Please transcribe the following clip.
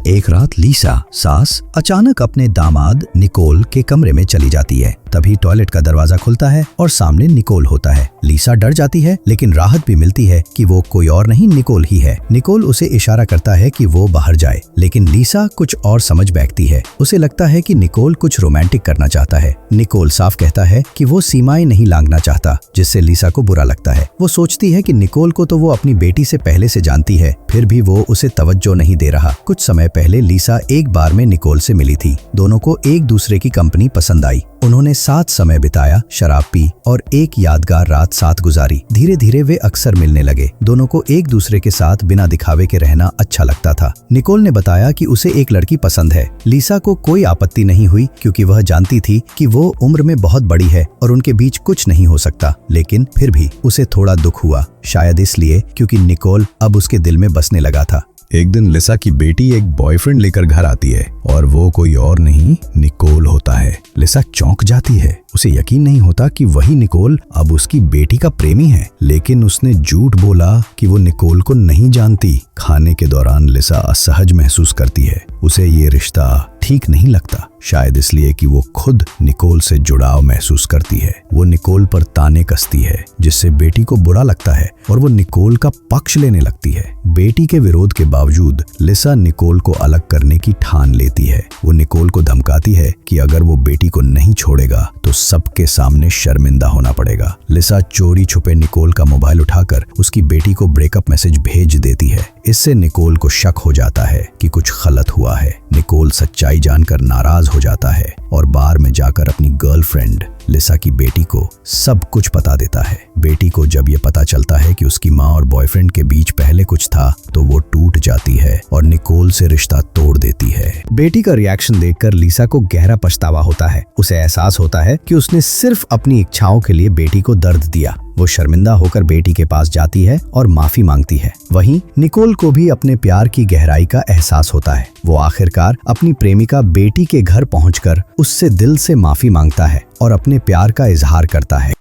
एक रात लीसा सास अचानक अपने दामाद निकोल के कमरे में चली जाती है। तभी टॉयलेट का दरवाजा खुलता है और सामने निकोल होता है। लीसा डर जाती है लेकिन राहत भी मिलती है कि वो कोई और नहीं निकोल ही है। निकोल उसे इशारा करता है कि वो बाहर जाए, लेकिन लीसा कुछ और समझ बैठती है। उसे लगता है कि निकोल कुछ रोमांटिक करना चाहता है। निकोल साफ कहता है कि वो सीमाएं नहीं लांघना चाहता, जिससे लीसा को बुरा लगता है। वो सोचती है कि निकोल को तो वो अपनी बेटी से पहले से जानती है, फिर भी वो उसे तवज्जो नहीं दे रहा। कुछ समय पहले लीसा एक बार में निकोल से मिली थी। दोनों को एक दूसरे की कंपनी पसंद आई। उन्होंने साथ समय बिताया, शराब पी और एक यादगार रात साथ गुजारी। धीरे धीरे वे अक्सर मिलने लगे। दोनों को एक दूसरे के साथ बिना दिखावे के रहना अच्छा लगता था। निकोल ने बताया कि उसे एक लड़की पसंद है। लीसा को कोई आपत्ति नहीं हुई क्योंकि वह जानती थी कि वो उम्र में बहुत बड़ी है और उनके बीच कुछ नहीं हो सकता। लेकिन फिर भी उसे थोड़ा दुख हुआ, शायद इसलिए क्योंकि निकोल अब उसके दिल में बसने लगा था। एक दिन लिसा की बेटी एक बॉयफ्रेंड लेकर घर आती है और वो कोई और नहीं निकोल होता है। लिसा चौंक जाती है। उसे यकीन नहीं होता कि वही निकोल अब उसकी बेटी का प्रेमी है, लेकिन उसने झूठ बोला कि वो निकोल को नहीं जानती। खाने के दौरान लिसा असहज महसूस करती है। उसे ये रिश्ता ठीक नहीं लगता, शायद इसलिए कि वो खुद निकोल से जुड़ाव महसूस करती है। वो निकोल पर ताने कसती है, जिससे बेटी को बुरा लगता है और वो निकोल का पक्ष लेने लगती है। बेटी के विरोध के बावजूद लिसा निकोल को अलग करने की ठान लेती है। वो निकोल को धमकाती है कि अगर वो बेटी को नहीं छोड़ेगा तो सबके सामने शर्मिंदा होना पड़ेगा। लिसा चोरी छुपे निकोल का मोबाइल उठाकर उसकी बेटी को ब्रेकअप मैसेज भेज देती है। इससे निकोल को शक हो जाता है कि कुछ गलत हुआ है। निकोल सच्चाई जानकर नाराज हो जाता है और बार में जाकर अपनी गर्लफ्रेंड लिसा की बेटी को सब कुछ बता देता है। बेटी को जब ये पता चलता है कि उसकी माँ और बॉयफ्रेंड के बीच पहले कुछ था तो वो टूट जाती है और निकोल से रिश्ता तोड़ देती है। बेटी का रिएक्शन देखकर लिसा को गहरा पछतावा होता है। उसे एहसास होता है कि उसने सिर्फ अपनी इच्छाओं के लिए बेटी को दर्द दिया। वो शर्मिंदा होकर बेटी के पास जाती है और माफी मांगती है। वहीं निकोल को भी अपने प्यार की गहराई का एहसास होता है। वो आखिरकार अपनी प्रेमिका बेटी के घर पहुंचकर उससे दिल से माफी मांगता है और अपने प्यार का इजहार करता है।